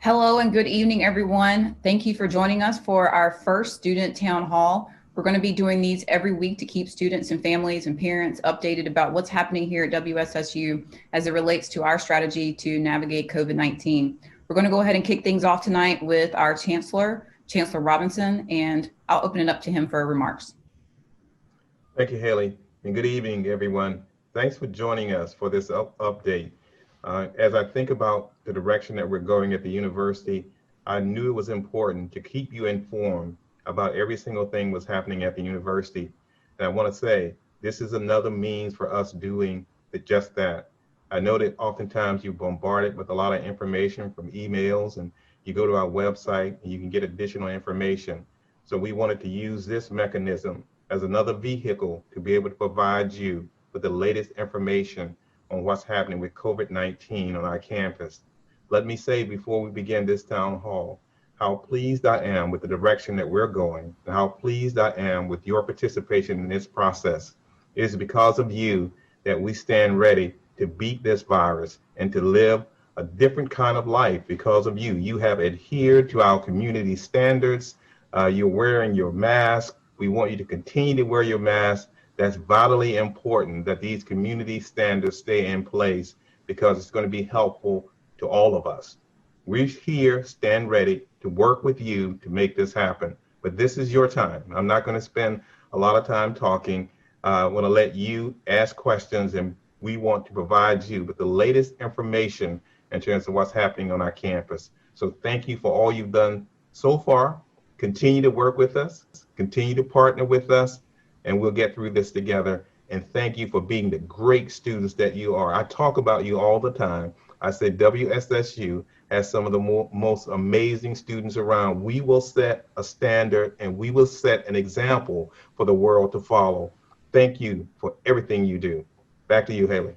Hello and good evening, everyone. Thank you for joining us for our first student town hall. We're going to be doing these every week to keep students and families and parents updated about what's happening here at WSSU as it relates to our strategy to navigate COVID-19. We're going to go ahead and kick things off tonight with our Chancellor, Chancellor Robinson, and I'll open it up to him for remarks. Thank you, Haley, and good evening, everyone. Thanks for joining us for this update. As I think about the direction that we're going at the university, I knew it was important to keep you informed about every single thing that's happening at the university. And I want to say, this is another means for us doing just that. I know that oftentimes you're bombarded with a lot of information from emails, and you go to our website and you can get additional information. So we wanted to use this mechanism as another vehicle to be able to provide you with the latest information on what's happening with COVID-19 on our campus. Let me say before we begin this town hall, how pleased I am with the direction that we're going, and how pleased I am with your participation in this process. It is because of you that we stand ready to beat this virus and to live a different kind of life because of you. You have adhered to our community standards. You're wearing your mask. We want you to continue to wear your mask. That's vitally important that these community standards stay in place because it's going to be helpful to all of us. We're here, stand ready to work with you to make this happen. But this is your time. I'm not going to spend a lot of time talking. I want to let you ask questions, and we want to provide you with the latest information in terms of what's happening on our campus. So thank you for all you've done so far. Continue to work with us, continue to partner with us, and we'll get through this together. And thank you for being the great students that you are. I talk about you all the time. I say WSSU has some of the most amazing students around. We will set a standard and we will set an example for the world to follow. Thank you for everything you do. Back to you, Haley.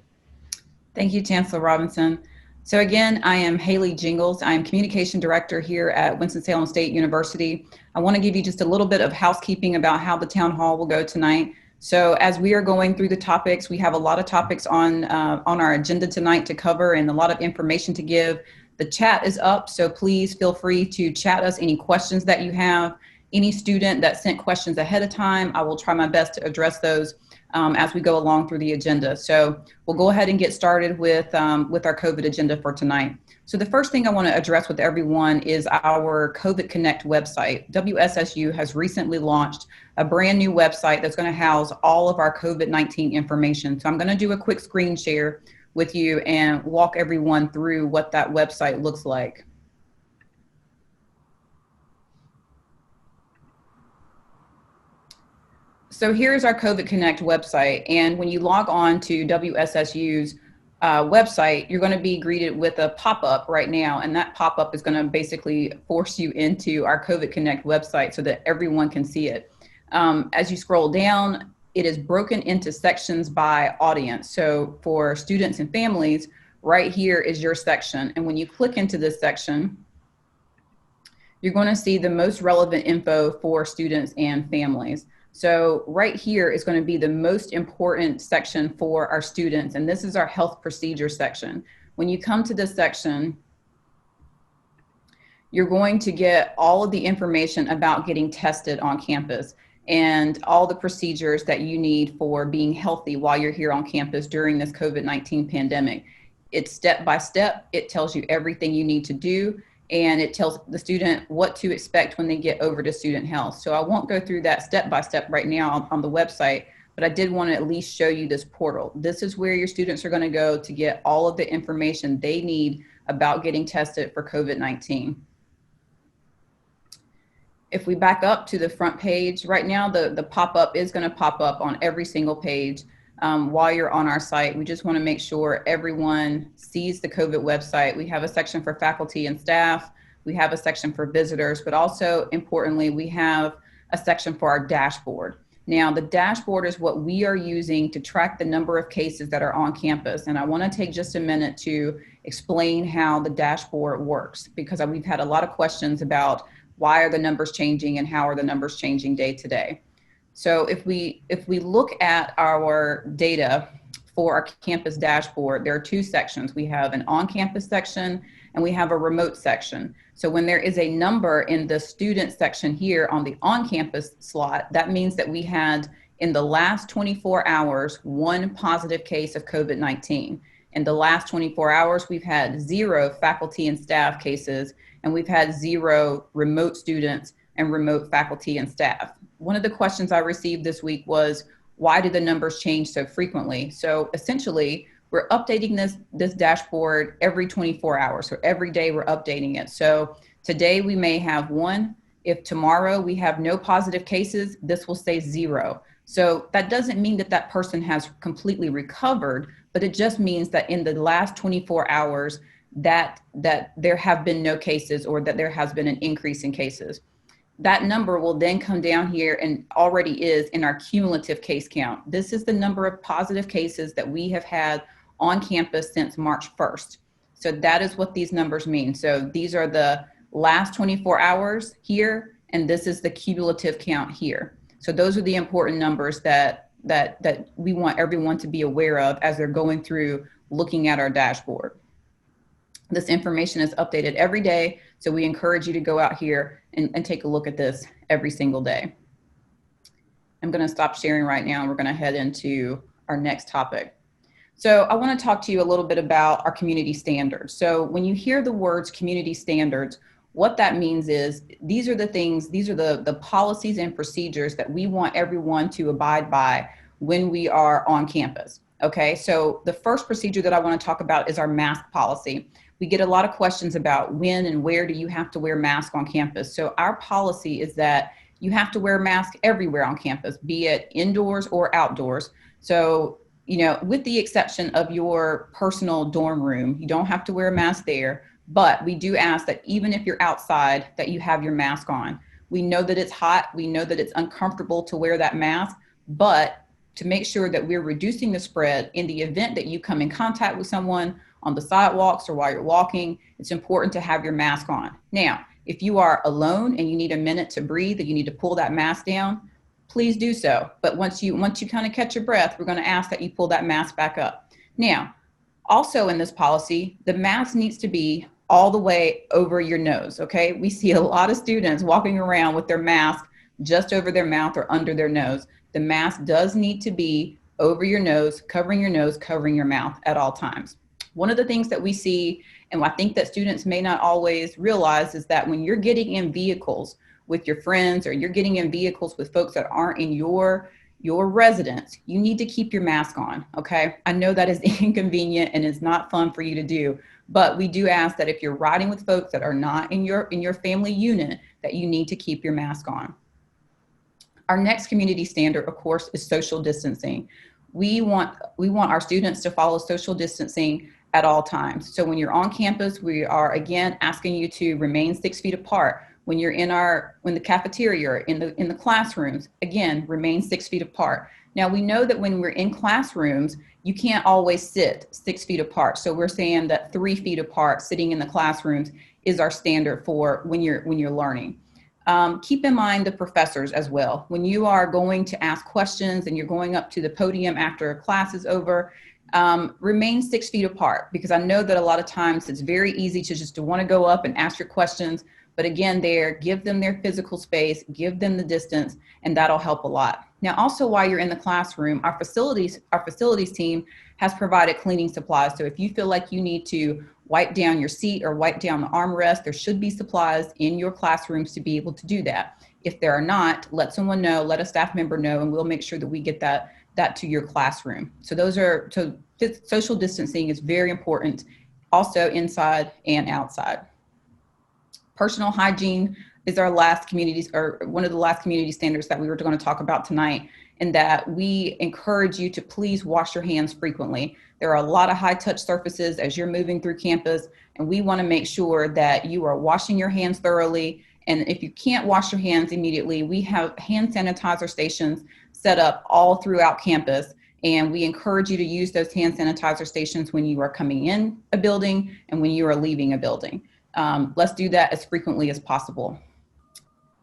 Thank you, Chancellor Robinson. So again, I am Haley Jingles. I am Communication Director here at Winston-Salem State University. I want to give you just a little bit of housekeeping about how the town hall will go tonight. So as we are going through the topics, we have a lot of topics on our agenda tonight to cover and a lot of information to give. The chat is up, so please feel free to chat us any questions that you have. Any student that sent questions ahead of time, I will try my best to address those as we go along through the agenda. So we'll go ahead and get started with our COVID agenda for tonight. So the first thing I want to address with everyone is our COVID Connect website. WSSU has recently launched a brand new website that's going to house all of our COVID-19 information. So I'm going to do a quick screen share with you and walk everyone through what that website looks like. So here's our COVID Connect website. And when you log on to WSSU's website, you're going to be greeted with a pop-up right now. And that pop-up is going to basically force you into our COVID Connect website so that everyone can see it. As you scroll down, it is broken into sections by audience. So for students and families, right here is your section. And when you click into this section, you're going to see the most relevant info for students and families. So right here is going to be the most important section for our students, and this is our health procedure section. When you come to this section, you're going to get all of the information about getting tested on campus and all the procedures that you need for being healthy while you're here on campus during this COVID-19 pandemic. It's step by step. It tells you everything you need to do, and it tells the student what to expect when they get over to student health. So I won't go through that step by step right now on the website, but I did want to at least show you this portal. This is where your students are going to go to get all of the information they need about getting tested for COVID-19. If we back up to the front page, right now the pop-up is going to pop up on every single page while you're on our site. We just want to make sure everyone sees the COVID website. We have a section for faculty and staff. We have a section for visitors, but also importantly, we have a section for our dashboard. Now, the dashboard is what we are using to track the number of cases that are on campus. And I want to take just a minute to explain how the dashboard works, because we've had a lot of questions about why are the numbers changing and how are the numbers changing day to day. So if we look at our data for our campus dashboard, there are two sections. We have an on-campus section and we have a remote section. So when there is a number in the student section here on the on-campus slot, that means that we had in the last 24 hours, 1 positive case of COVID-19. In the last 24 hours, we've had 0 faculty and staff cases, and we've had 0 remote students and remote faculty and staff. One of the questions I received this week was, why do the numbers change so frequently? So essentially, we're updating this dashboard every 24 hours. So every day we're updating it. So today we may have 1. If tomorrow we have no positive cases, this will say 0. So that doesn't mean that that person has completely recovered, but it just means that in the last 24 hours that there have been no cases, or that there has been an increase in cases. That number will then come down here, and already is in our cumulative case count. This is the number of positive cases that we have had on campus since March 1st. So that is what these numbers mean. So these are the last 24 hours here, and this is the cumulative count here. So those are the important numbers that we want everyone to be aware of as they're going through looking at our dashboard. This information is updated every day, so we encourage you to go out here and take a look at this every single day. I'm going to stop sharing right now, and we're going to head into our next topic. So I want to talk to you a little bit about our community standards. So when you hear the words community standards, what that means is these are the things, these are the policies and procedures that we want everyone to abide by when we are on campus. Okay, so the first procedure that I want to talk about is our mask policy. We get a lot of questions about when and where do you have to wear masks on campus. So our policy is that you have to wear a mask everywhere on campus, be it indoors or outdoors. So, you know, with the exception of your personal dorm room, you don't have to wear a mask there. But we do ask that even if you're outside, that you have your mask on. We know that it's hot. We know that it's uncomfortable to wear that mask, but to make sure that we're reducing the spread in the event that you come in contact with someone on the sidewalks or while you're walking, it's important to have your mask on. Now, if you are alone and you need a minute to breathe, and you need to pull that mask down, please do so. But once you kind of catch your breath, we're going to ask that you pull that mask back up. Now, also in this policy, the mask needs to be all the way over your nose, okay? We see a lot of students walking around with their mask just over their mouth or under their nose. The mask does need to be over your nose, covering your mouth at all times. One of the things that we see, and I think that students may not always realize, is that when you're getting in vehicles with your friends, or you're getting in vehicles with folks that aren't in your residence, you need to keep your mask on, okay? I know that is inconvenient and it's not fun for you to do, but we do ask that if you're riding with folks that are not in your family unit, that you need to keep your mask on. Our next community standard, of course, is social distancing. We want our students to follow social distancing at all times. So when you're on campus, we are again asking you to remain 6 feet apart. When you're in the cafeteria or in the classrooms, again, remain 6 feet apart. Now we know that when we're in classrooms, you can't always sit 6 feet apart. So we're saying that 3 feet apart, sitting in the classrooms, is our standard for when you're learning. Keep in mind the professors as well. When you are going to ask questions and you're going up to the podium after class is over, remain 6 feet apart, because I know that a lot of times it's very easy to want to go up and ask your questions. But again, give them their physical space, give them the distance, and that'll help a lot. Now, also while you're in the classroom, our facilities team has provided cleaning supplies. So if you feel like you need to wipe down your seat or wipe down the armrest, there should be supplies in your classrooms to be able to do that. If there are not, let someone know, let a staff member know, and we'll make sure that we get that to your classroom. So social distancing is very important, also inside and outside. Personal hygiene is our last one of the last community standards that we were going to talk about tonight, in that we encourage you to please wash your hands frequently. There are a lot of high touch surfaces as you're moving through campus, and we want to make sure that you are washing your hands thoroughly. And if you can't wash your hands immediately, we have hand sanitizer stations set up all throughout campus, and we encourage you to use those hand sanitizer stations when you are coming in a building and when you are leaving a building. Let's do that as frequently as possible.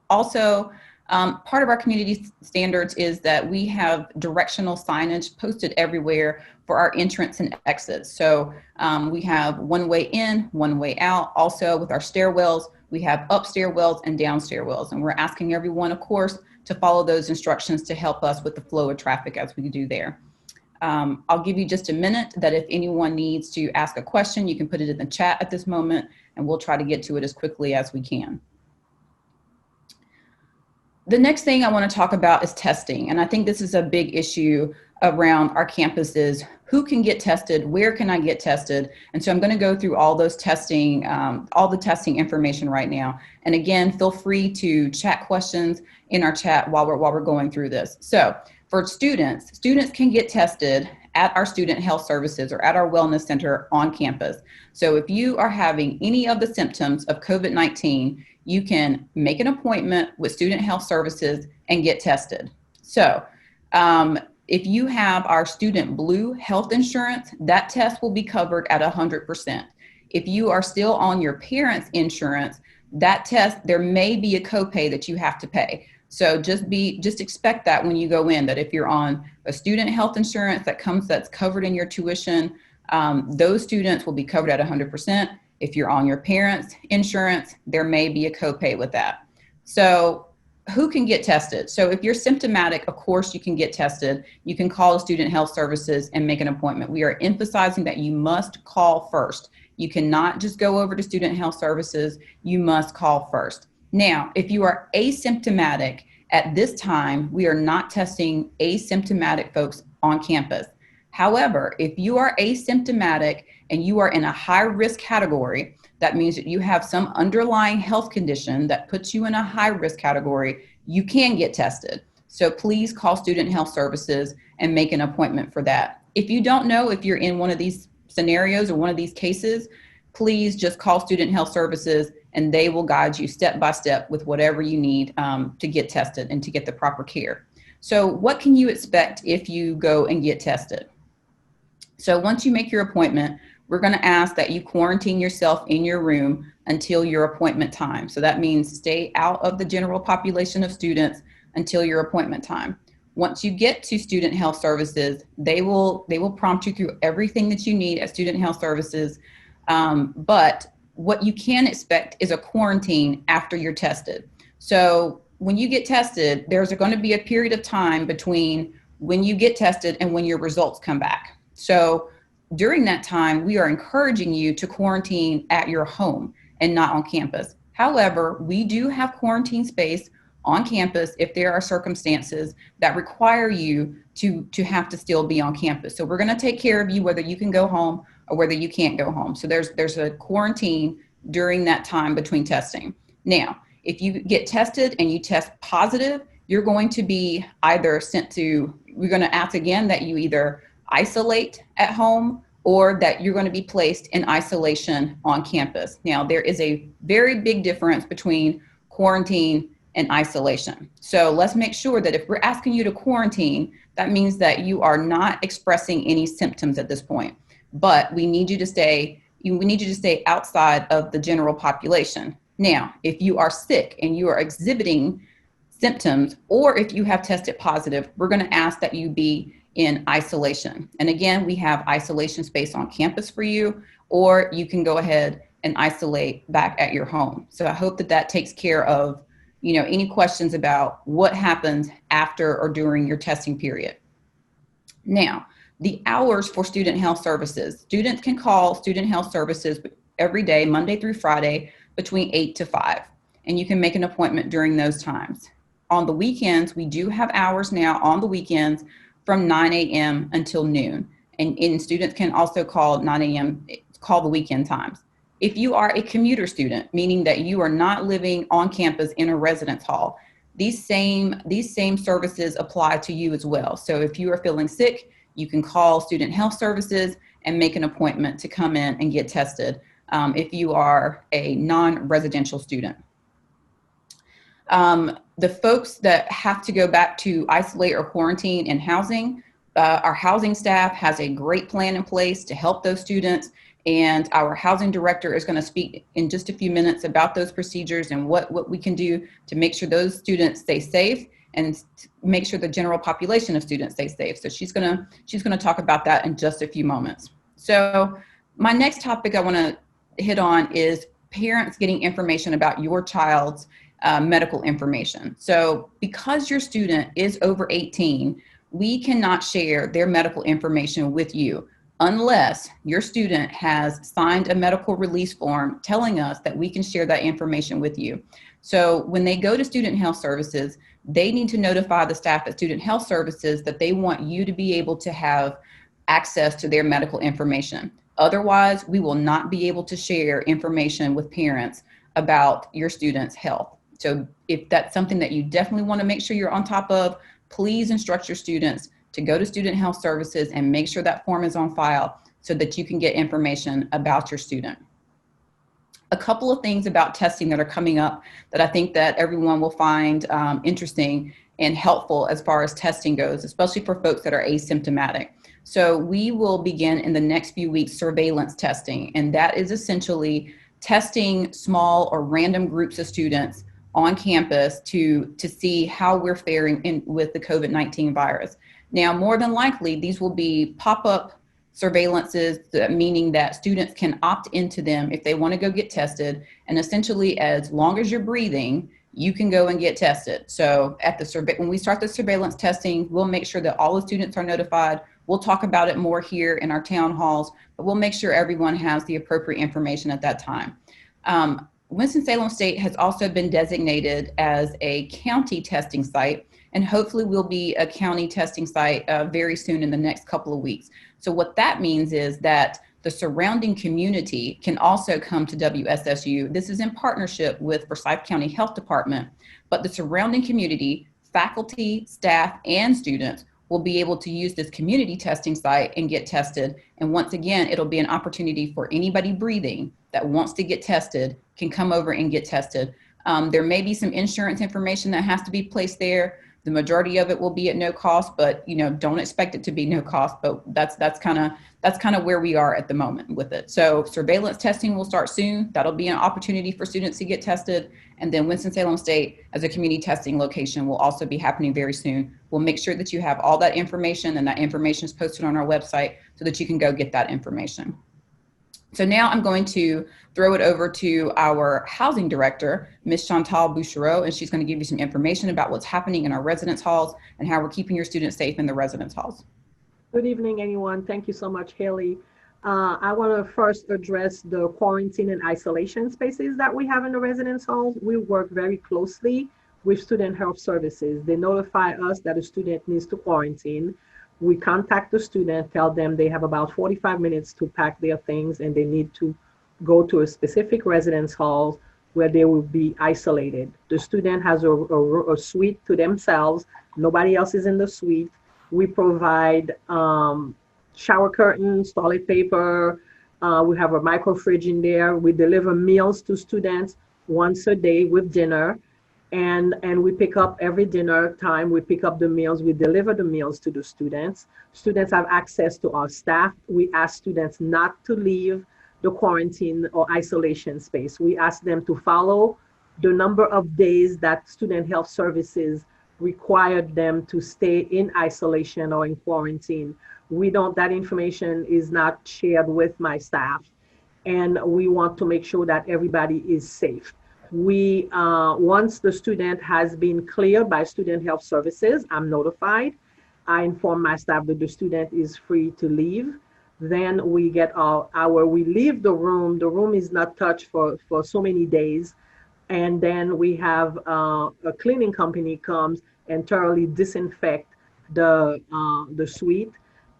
Also, Part of our community standards is that we have directional signage posted everywhere for our entrance and exits. So we have one way in, one way out. Also with our stairwells, we have up stairwells and down stairwells. And we're asking everyone, of course, to follow those instructions to help us with the flow of traffic as we do there. I'll give you just a minute that if anyone needs to ask a question, you can put it in the chat at this moment, and we'll try to get to it as quickly as we can. The next thing I want to talk about is testing. And I think this is a big issue around our campuses. Who can get tested? Where can I get tested? And so I'm going to go through all those testing, all the testing information right now. And again, feel free to chat questions in our chat while we're going through this. So for students can get tested at our student health services or at our wellness center on campus. So if you are having any of the symptoms of COVID-19, you can make an appointment with student health services and get tested. So if you have our student blue health insurance, that test will be covered at 100%. If you are still on your parents' insurance, that test, there may be a copay that you have to pay. So just expect that when you go in, that if you're on a student health insurance that's covered in your tuition, those students will be covered at 100%. If you're on your parents' insurance, there may be a copay with that. So who can get tested? So if you're symptomatic, of course you can get tested. You can call student health services and make an appointment. We are emphasizing that you must call first. You cannot just go over to student health services. You must call first. Now, if you are asymptomatic, at this time, we are not testing asymptomatic folks on campus. However, if you are asymptomatic and you are in a high risk category, that means that you have some underlying health condition that puts you in a high risk category, you can get tested. So please call student health services and make an appointment for that. If you don't know if you're in one of these scenarios or one of these cases, please just call student health services and they will guide you step by step with whatever you need to get tested and to get the proper care. So what can you expect if you go and get tested? So once you make your appointment, we're going to ask that you quarantine yourself in your room until your appointment time. So that means stay out of the general population of students until your appointment time. Once you get to student health services, they will prompt you through everything that you need at student health services. But what you can expect is a quarantine after you're tested. So when you get tested, there's going to be a period of time between when you get tested and when your results come back. So during that time, we are encouraging you to quarantine at your home and not on campus. However, we do have quarantine space on campus if there are circumstances that require you to have to still be on campus. So we're going to take care of you whether you can go home or whether you can't go home. So there's a quarantine during that time between testing. Now, if you get tested and you test positive, you're going to be either we're going to ask again that you either isolate at home or that you're going to be placed in isolation on campus. Now, there is a very big difference between quarantine and isolation. So let's make sure that if we're asking you to quarantine, that means that you are not expressing any symptoms at this point. But we need you to stay outside of the general population. Now, if you are sick and you are exhibiting symptoms, or if you have tested positive, we're going to ask that you be in isolation. And again, we have isolation space on campus for you, or you can go ahead and isolate back at your home. So I hope that takes care of, any questions about what happens after or during your testing period. Now, the hours for student health services. Students can call student health services every day, Monday through Friday, between 8 to 5. And you can make an appointment during those times. On the weekends, we do have hours now on the weekends from 9 a.m. until noon. And students can also call 9 a.m., call the weekend times. If you are a commuter student, meaning that you are not living on campus in a residence hall, these same services apply to you as well. So if you are feeling sick, you can call student health services and make an appointment to come in and get tested if you are a non-residential student. The folks that have to go back to isolate or quarantine in housing, our housing staff has a great plan in place to help those students. And our housing director is going to speak in just a few minutes about those procedures and what we can do to make sure those students stay safe and make sure the general population of students stay safe. So she's gonna talk about that in just a few moments. So my next topic I want to hit on is parents getting information about your child's medical information. So because your student is over 18, we cannot share their medical information with you unless your student has signed a medical release form telling us that we can share that information with you. So when they go to Student Health Services, they need to notify the staff at Student Health Services that they want you to be able to have access to their medical information. Otherwise, we will not be able to share information with parents about your student's health. So if that's something that you definitely want to make sure you're on top of, please instruct your students to go to Student Health Services and make sure that form is on file so that you can get information about your student. A couple of things about testing that are coming up that I think that everyone will find interesting and helpful as far as testing goes, especially for folks that are asymptomatic. So we will begin in the next few weeks surveillance testing, and that is essentially testing small or random groups of students on campus to see how we're faring with the COVID-19 virus. Now, more than likely, these will be pop-up surveillances, meaning that students can opt into them if they want to go get tested. And essentially, as long as you're breathing, you can go and get tested. So when we start the surveillance testing, we'll make sure that all the students are notified. We'll talk about it more here in our town halls, but we'll make sure everyone has the appropriate information at that time. Winston-Salem State has also been designated as a county testing site, and hopefully will be a county testing site very soon in the next couple of weeks. So what that means is that the surrounding community can also come to WSSU. This is in partnership with Forsyth County Health Department, but the surrounding community, faculty, staff, and students will be able to use this community testing site and get tested. And once again, it'll be an opportunity for anybody breathing that wants to get tested can come over and get tested. There may be some insurance information that has to be placed there. The majority of it will be at no cost, but don't expect it to be no cost. But that's kind of where we are at the moment with it. So surveillance testing will start soon. That'll be an opportunity for students to get tested. And then Winston-Salem State as a community testing location will also be happening very soon. We'll make sure that you have all that information, and that information is posted on our website so that you can go get that information. So now I'm going to throw it over to our housing director, Ms. Chantal Bouchereau, and she's going to give you some information about what's happening in our residence halls and how we're keeping your students safe in the residence halls. Good evening, everyone. Thank you so much, Haley. I want to first address the quarantine and isolation spaces that we have in the residence halls. We work very closely with Student Health Services. They notify us that a student needs to quarantine. We contact the student, tell them they have about 45 minutes to pack their things and they need to go to a specific residence hall where they will be isolated. The student has a suite to themselves. Nobody else is in the suite. We provide shower curtains, toilet paper. We have a micro fridge in there. We deliver meals to students once a day with dinner. And we pick up every dinner time, we pick up the meals, we deliver the meals to the students. Students have access to our staff. We ask students not to leave the quarantine or isolation space. We ask them to follow the number of days that Student Health Services required them to stay in isolation or in quarantine. That information is not shared with my staff. And we want to make sure that everybody is safe. Once the student has been cleared by Student Health Services, I'm notified. I inform my staff that the student is free to leave. Then we get we leave the room. The room is not touched for so many days. And then we have a cleaning company comes and thoroughly disinfect the suite.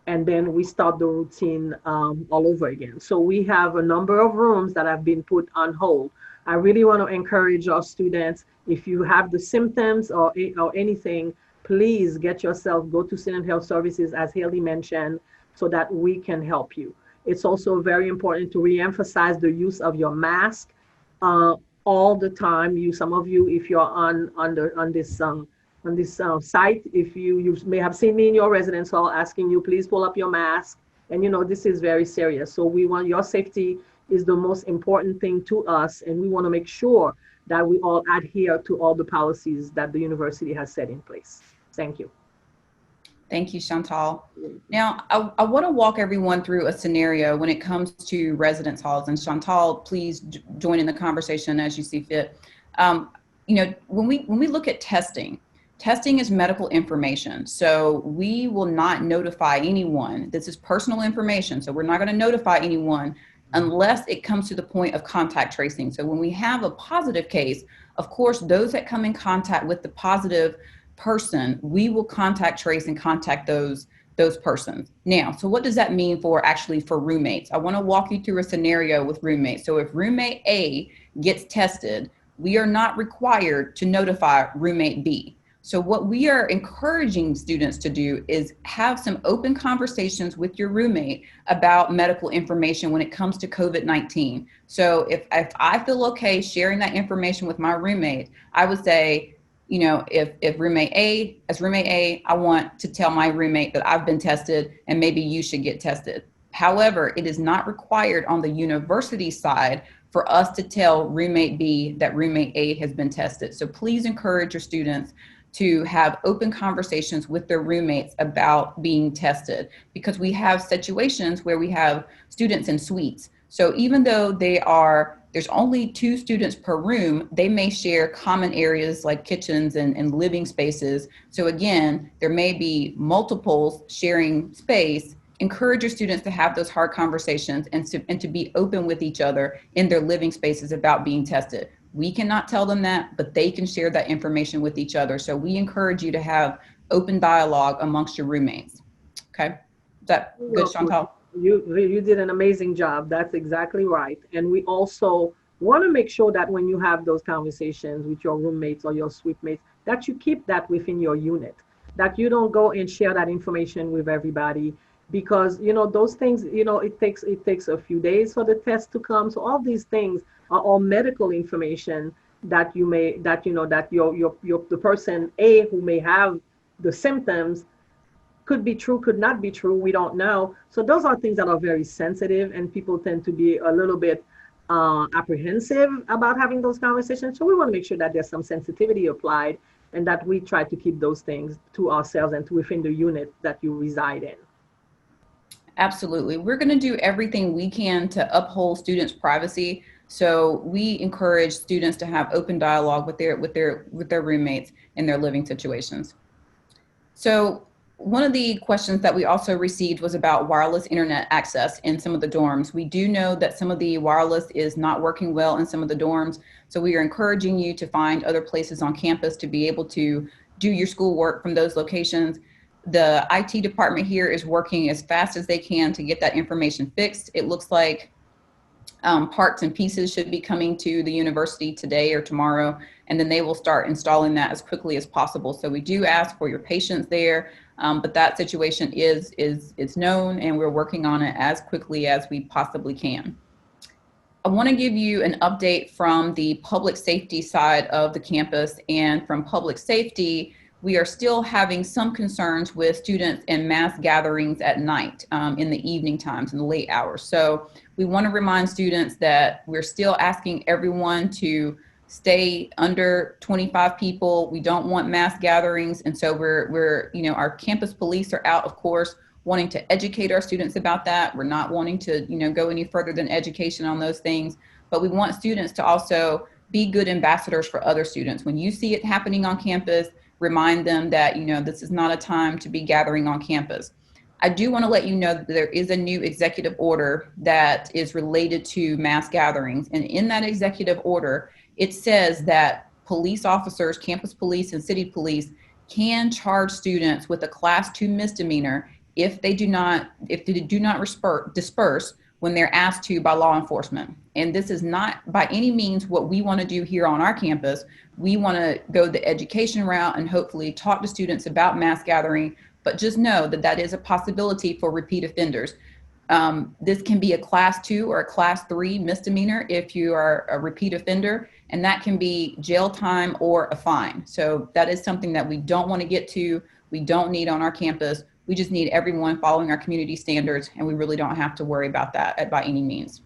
And then we start the routine all over again. So we have a number of rooms that have been put on hold. I really want to encourage our students, if you have the symptoms or anything, please go to Student Health Services, as Haley mentioned, so that we can help you. It's also very important to reemphasize the use of your mask all the time. Some of you, if you're on this site, if you may have seen me in your residence hall asking you, please pull up your mask And, this is very serious. So we want your safety is the most important thing to us. And we want to make sure that we all adhere to all the policies that the university has set in place. Thank you. Thank you, Chantal. Now, I want to walk everyone through a scenario when it comes to residence halls. And Chantal, please join in the conversation as you see fit. When we look at testing is medical information. So we will not notify anyone. This is personal information. So we're not going to notify anyone unless it comes to the point of contact tracing. So when we have a positive case, of course, those that come in contact with the positive person, we will contact trace and contact those persons. Now, so what does that mean for roommates? I want to walk you through a scenario with roommates. So if roommate A gets tested, we are not required to notify roommate B. So what we are encouraging students to do is have some open conversations with your roommate about medical information when it comes to COVID-19. So if I feel okay sharing that information with my roommate, I would say, if roommate A, I want to tell my roommate that I've been tested and maybe you should get tested. However, it is not required on the university side for us to tell roommate B that roommate A has been tested. So please encourage your students to have open conversations with their roommates about being tested, because we have situations where we have students in suites. So even though there's only 2 students per room, they may share common areas like kitchens and living spaces. So again, there may be multiples sharing space. Encourage your students to have those hard conversations and to be open with each other in their living spaces about being tested. We cannot tell them that, but they can share that information with each other. So we encourage you to have open dialogue amongst your roommates. Okay, is that good, Chantal? You did an amazing job. That's exactly right. And we also want to make sure that when you have those conversations with your roommates or your suite mates, that you keep that within your unit, that you don't go and share that information with everybody, because those things, it takes a few days for the test to come. So all these things are all medical information that the person A who may have the symptoms could be true, could not be true, we don't know. So those are things that are very sensitive, and people tend to be a little bit apprehensive about having those conversations. So we want to make sure that there's some sensitivity applied, and that we try to keep those things to ourselves and to within the unit that you reside in. Absolutely. We're going to do everything we can to uphold students' privacy. So we encourage students to have open dialogue with their roommates in their living situations. So one of the questions that we also received was about wireless internet access in some of the dorms. We do know that some of the wireless is not working well in some of the dorms. So we are encouraging you to find other places on campus to be able to do your schoolwork from those locations. The IT department here is working as fast as they can to get that information fixed. It looks like parts and pieces should be coming to the university today or tomorrow, and then they will start installing that as quickly as possible. So we do ask for your patience there, but that situation is known, and we're working on it as quickly as we possibly can. I want to give you an update from the public safety side of the campus, and from public safety, we are still having some concerns with students and mass gatherings at night in the evening times, in the late hours. So we want to remind students that we're still asking everyone to stay under 25 people. We don't want mass gatherings. And so we're our campus police are out, of course, wanting to educate our students about that. We're not wanting to, go any further than education on those things, but we want students to also be good ambassadors for other students. When you see it happening on campus, remind them that, this is not a time to be gathering on campus. I do want to let you know that there is a new executive order that is related to mass gatherings. And in that executive order, it says that police officers, campus police and city police can charge students with a class 2 misdemeanor if they do not disperse when they're asked to by law enforcement. And this is not by any means what we want to do here on our campus. We want to go the education route and hopefully talk to students about mass gathering, but just know that that is a possibility for repeat offenders. This can be a class 2 or a class 3 misdemeanor if you are a repeat offender, and that can be jail time or a fine. So that is something that we don't want to get to. We don't need on our campus. We just need everyone following our community standards, and we really don't have to worry about that by any means.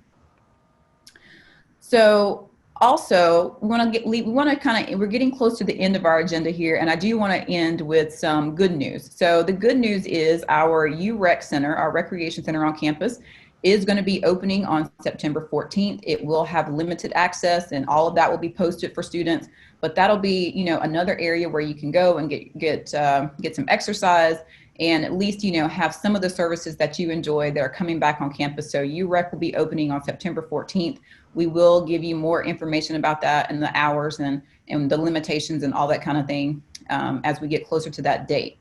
So also, we're getting close to the end of our agenda here, and I do want to end with some good news. So the good news is our UREC Center, our recreation center on campus, is going to be opening on September 14th. It will have limited access, and all of that will be posted for students. But that'll be, another area where you can go and get some exercise, and at least, have some of the services that you enjoy that are coming back on campus. So UREC will be opening on September 14th. We will give you more information about that and the hours and the limitations and all that kind of thing as we get closer to that date.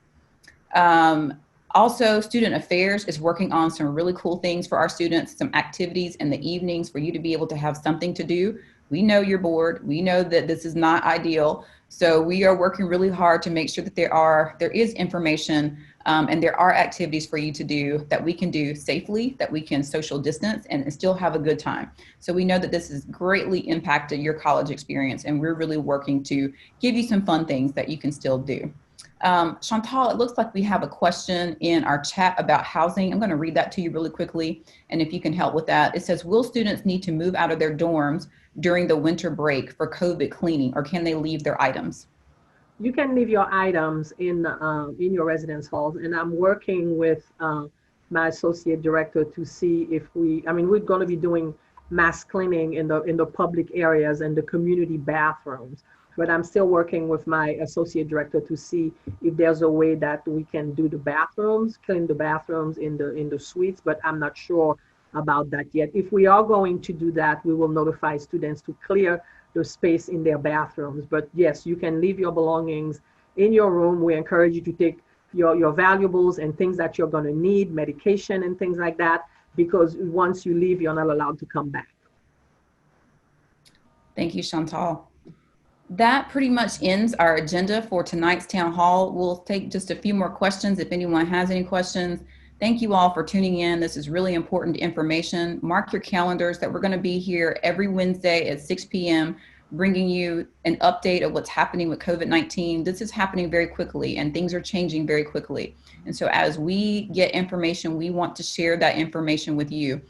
Also, Student Affairs is working on some really cool things for our students, some activities in the evenings for you to be able to have something to do. We know you're bored. We know that this is not ideal. So we are working really hard to make sure that there is information and there are activities for you to do that we can do safely, that we can social distance and still have a good time. So we know that this has greatly impacted your college experience, and we're really working to give you some fun things that you can still do. Chantal, it looks like we have a question in our chat about housing. I'm going to read that to you really quickly, and if you can help with that. It says, will students need to move out of their dorms during the winter break for COVID cleaning, or can they leave their items? You can leave your items in your residence halls, and I'm working with my associate director to see if we're going to be doing mass cleaning in the public areas and the community bathrooms. But I'm still working with my associate director to see if there's a way that we can do the bathrooms, clean the bathrooms in the suites, but I'm not sure about that yet. If we are going to do that, we will notify students to clear the space in their bathrooms. But yes, you can leave your belongings in your room. We encourage you to take your valuables and things that you're going to need, medication and things like that, because once you leave, you're not allowed to come back. Thank you, Chantal. That pretty much ends our agenda for tonight's town hall. We'll take just a few more questions if anyone has any questions. Thank you all for tuning in. This is really important information. Mark your calendars that we're going to be here every Wednesday at 6 p.m. bringing you an update of what's happening with COVID-19. This is happening very quickly, and things are changing very quickly. And so as we get information, we want to share that information with you.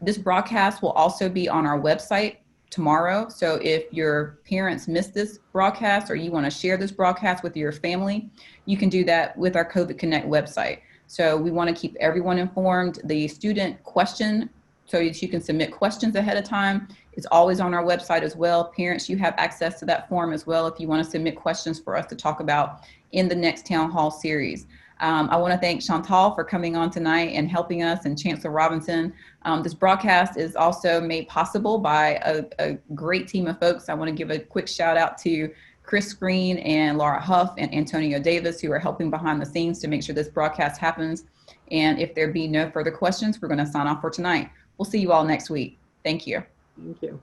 This broadcast will also be on our website tomorrow. So if your parents missed this broadcast or you want to share this broadcast with your family, you can do that with our COVID Connect website. So we want to keep everyone informed. The student question, so that you can submit questions ahead of time, is always on our website as well. Parents, you have access to that form as well if you want to submit questions for us to talk about in the next town hall series. I want to thank Chantal for coming on tonight and helping us, and Chancellor Robinson. This broadcast is also made possible by a great team of folks. I want to give a quick shout out to Chris Green and Laura Huff and Antonio Davis, who are helping behind the scenes to make sure this broadcast happens. And if there be no further questions, we're going to sign off for tonight. We'll see you all next week. Thank you. Thank you.